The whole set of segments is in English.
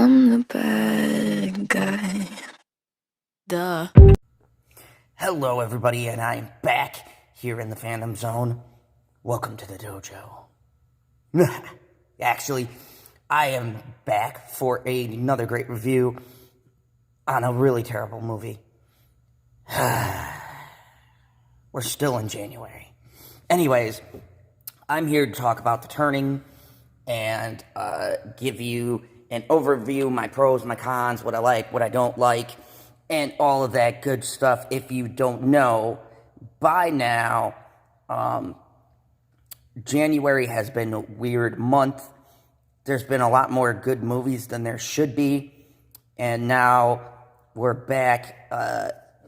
I'm the bad guy. Duh. Hello, everybody, and I'm back here in the Fandom Zone. Welcome to the dojo. Actually, I am back for another great review on a really terrible movie. We're still in January. Anyways, I'm here to talk about The Turning and give you an overview, my pros, my cons, what I like, what I don't like, and all of that good stuff. If you don't know, by now, January has been a weird month. There's been a lot more good movies than there should be, and now we're back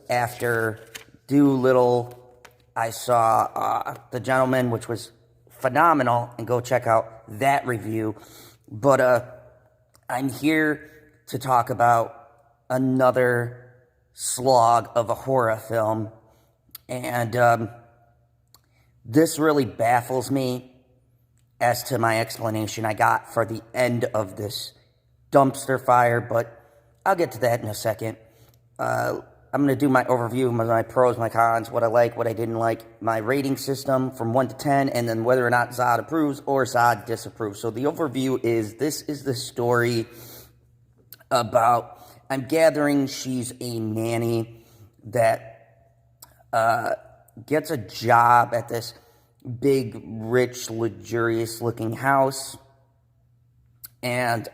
after Doolittle. I saw The Gentleman, which was phenomenal, and go check out that review. But I'm here to talk about another slog of a horror film, and this really baffles me as to my explanation I got for the end of this dumpster fire, but I'll get to that in a second. I'm going to do my overview, my pros, my cons, what I like, what I didn't like, my rating system from 1 to 10, and then whether or not Zod approves or Zod disapproves. So the overview is, this is the story about, I'm gathering she's a nanny that gets a job at this big, rich, luxurious-looking house, and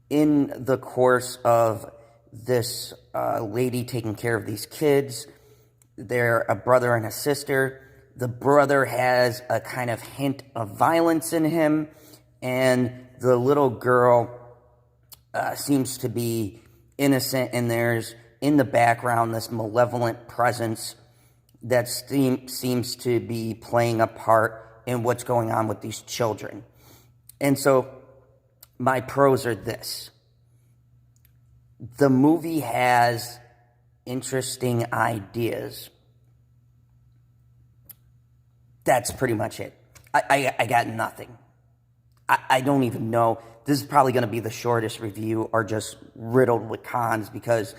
in the course of this lady taking care of these kids, they're a brother and a sister. The brother has a kind of hint of violence in him, and the little girl seems to be innocent, and there's, in the background, this malevolent presence that seems to be playing a part in what's going on with these children. And so, my pros are this. The movie has interesting ideas. That's pretty much it. I got nothing. I don't even know. This is probably going to be the shortest review, or just riddled with cons, because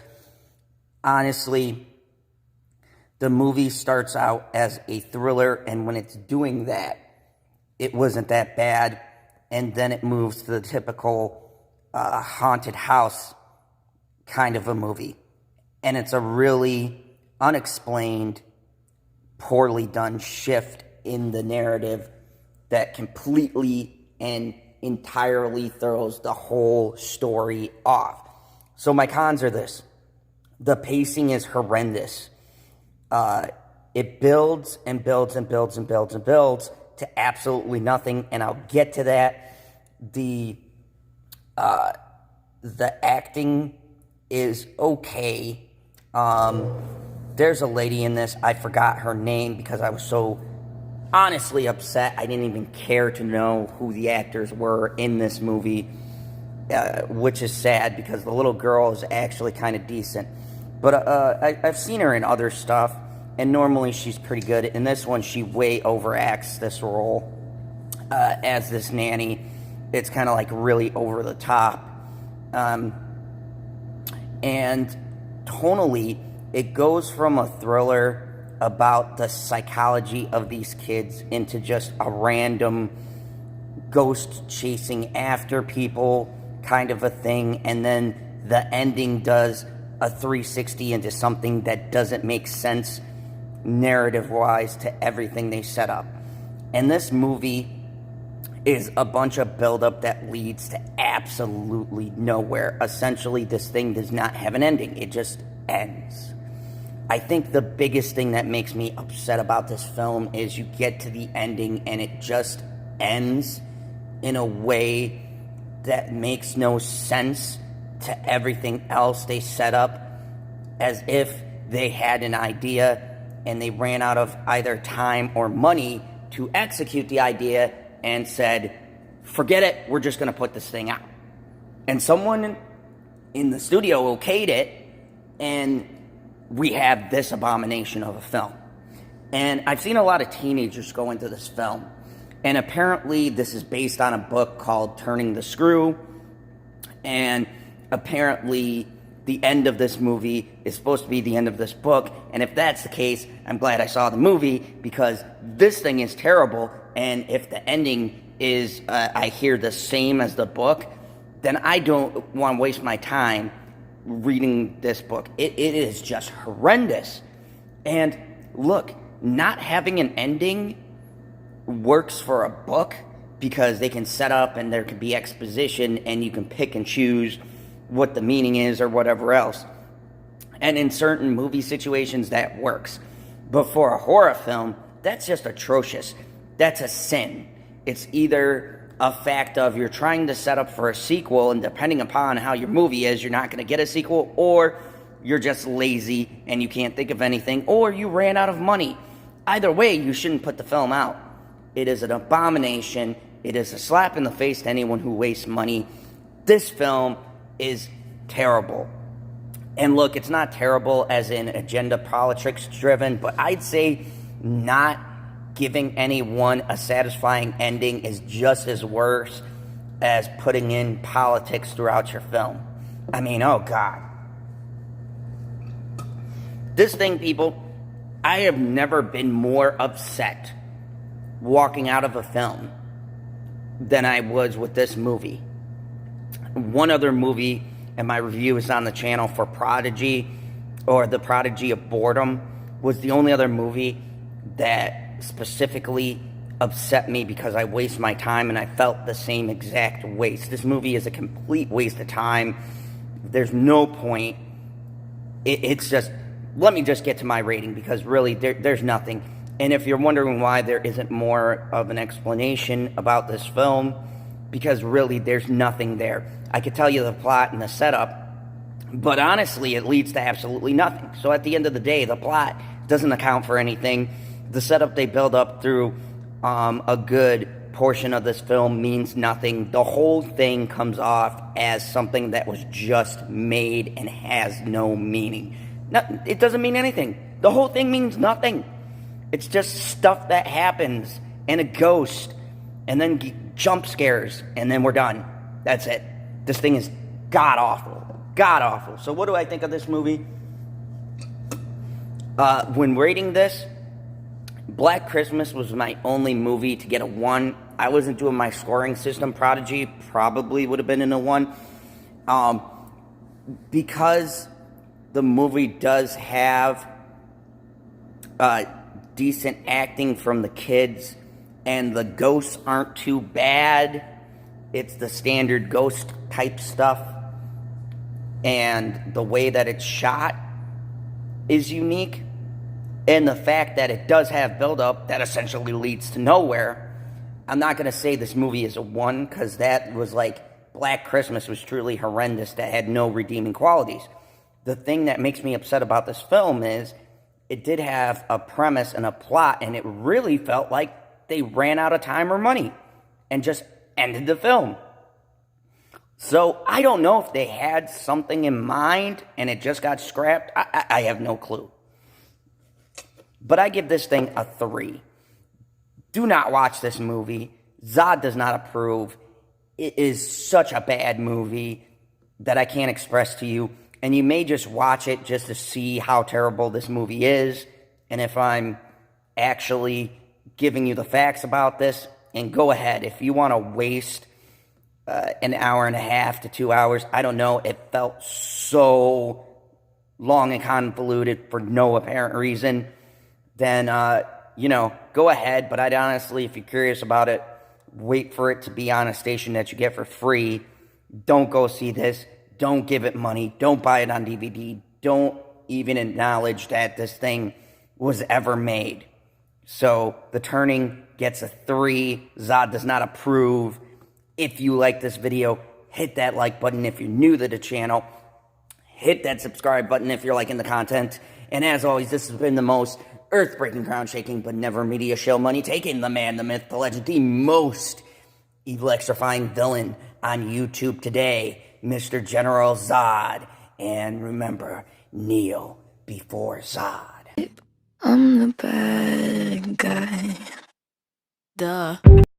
honestly, the movie starts out as a thriller, and when it's doing that, it wasn't that bad, and then it moves to the typical haunted house kind of a movie, and it's a really unexplained, poorly done shift in the narrative that completely and entirely throws the whole story off. So my cons are this. The pacing is horrendous. It builds and builds and builds and builds and builds to absolutely nothing, and I'll get to that. The acting is okay. There's a lady in this, I forgot her name because I was so honestly upset. I didn't even care to know who the actors were in this movie, which is sad because the little girl is actually kind of decent. But I've seen her in other stuff, and normally she's pretty good. In this one, she way overacts this role as this nanny. It's kind of like really over the top. And tonally, it goes from a thriller about the psychology of these kids into just a random ghost chasing after people kind of a thing, and then the ending does a 360 into something that doesn't make sense narrative-wise to everything they set up. And this movie is a bunch of buildup that leads to absolutely nowhere. Essentially, this thing does not have an ending. It just ends. I think the biggest thing that makes me upset about this film is you get to the ending and it just ends in a way that makes no sense to everything else they set up, as if they had an idea and they ran out of either time or money to execute the idea and said, forget it, we're just going to put this thing out. And someone in the studio okayed it, and we have this abomination of a film. And I've seen a lot of teenagers go into this film, and apparently this is based on a book called Turning the Screw, And apparently the end of this movie is supposed to be the end of this book, and if that's the case, I'm glad I saw the movie, because this thing is terrible, and if the ending is, I hear, the same as the book, then I don't want to waste my time reading this book. It is just horrendous. And look, not having an ending works for a book, because they can set up and there can be exposition and you can pick and choose what the meaning is or whatever else. And in certain movie situations that works. But for a horror film, that's just atrocious. That's a sin. It's either a fact of you're trying to set up for a sequel, and depending upon how your movie is, you're not going to get a sequel, or you're just lazy and you can't think of anything, or you ran out of money. Either way, you shouldn't put the film out. It is an abomination. It is a slap in the face to anyone who wastes money. This film is terrible. And look, it's not terrible as in agenda politics driven, but I'd say not giving anyone a satisfying ending is just as worse as putting in politics throughout your film. I mean, oh God. This thing, people, I have never been more upset walking out of a film than I was with this movie. One other movie, and my review is on the channel, for Prodigy, or The Prodigy of Boredom, was the only other movie that specifically upset me because I waste my time, and I felt the same exact waste. This movie is a complete waste of time. There's no point. It's just, let me just get to my rating, because really there's nothing. And if you're wondering why there isn't more of an explanation about this film, because really there's nothing there. I could tell you the plot and the setup, but honestly it leads to absolutely nothing. So at the end of the day, the plot doesn't account for anything. The setup they build up through a good portion of this film means nothing. The whole thing comes off as something that was just made and has no meaning. It doesn't mean anything. The whole thing means nothing. It's just stuff that happens, and a ghost, and then jump scares, and then we're done. That's it. This thing is god-awful. God-awful. So what do I think of this movie? When rating this, Black Christmas was my only movie to get a 1. I wasn't doing my scoring system. Prodigy probably would have been in a 1. Because the movie does have decent acting from the kids, and the ghosts aren't too bad. It's the standard ghost type stuff, and the way that it's shot is unique, and the fact that it does have build-up that essentially leads to nowhere. I'm not going to say this movie is a 1, because that was like, Black Christmas was truly horrendous, that had no redeeming qualities. The thing that makes me upset about this film is it did have a premise and a plot, and it really felt like they ran out of time or money and just ended the film. So I don't know if they had something in mind and it just got scrapped. I have no clue. But I give this thing a 3. Do not watch this movie. Zod does not approve. It is such a bad movie that I can't express to you. And you may just watch it just to see how terrible this movie is, and if I'm actually giving you the facts about this. And go ahead, if you want to waste an hour and a half to 2 hours, I don't know, it felt so long and convoluted for no apparent reason, then, go ahead. But I'd honestly, if you're curious about it, wait for it to be on a station that you get for free. Don't go see this. Don't give it money. Don't buy it on DVD. Don't even acknowledge that this thing was ever made. So The Turning gets a 3. Zod does not approve. If you like this video, hit that like button if you're new to the channel. Hit that subscribe button if you're liking the content. And as always, this has been the most earth-breaking, ground-shaking, but never media show money taking, the man, the myth, the legend, the most electrifying villain on YouTube today, Mr. General Zod. And remember, kneel before Zod. I'm the bad guy. Duh.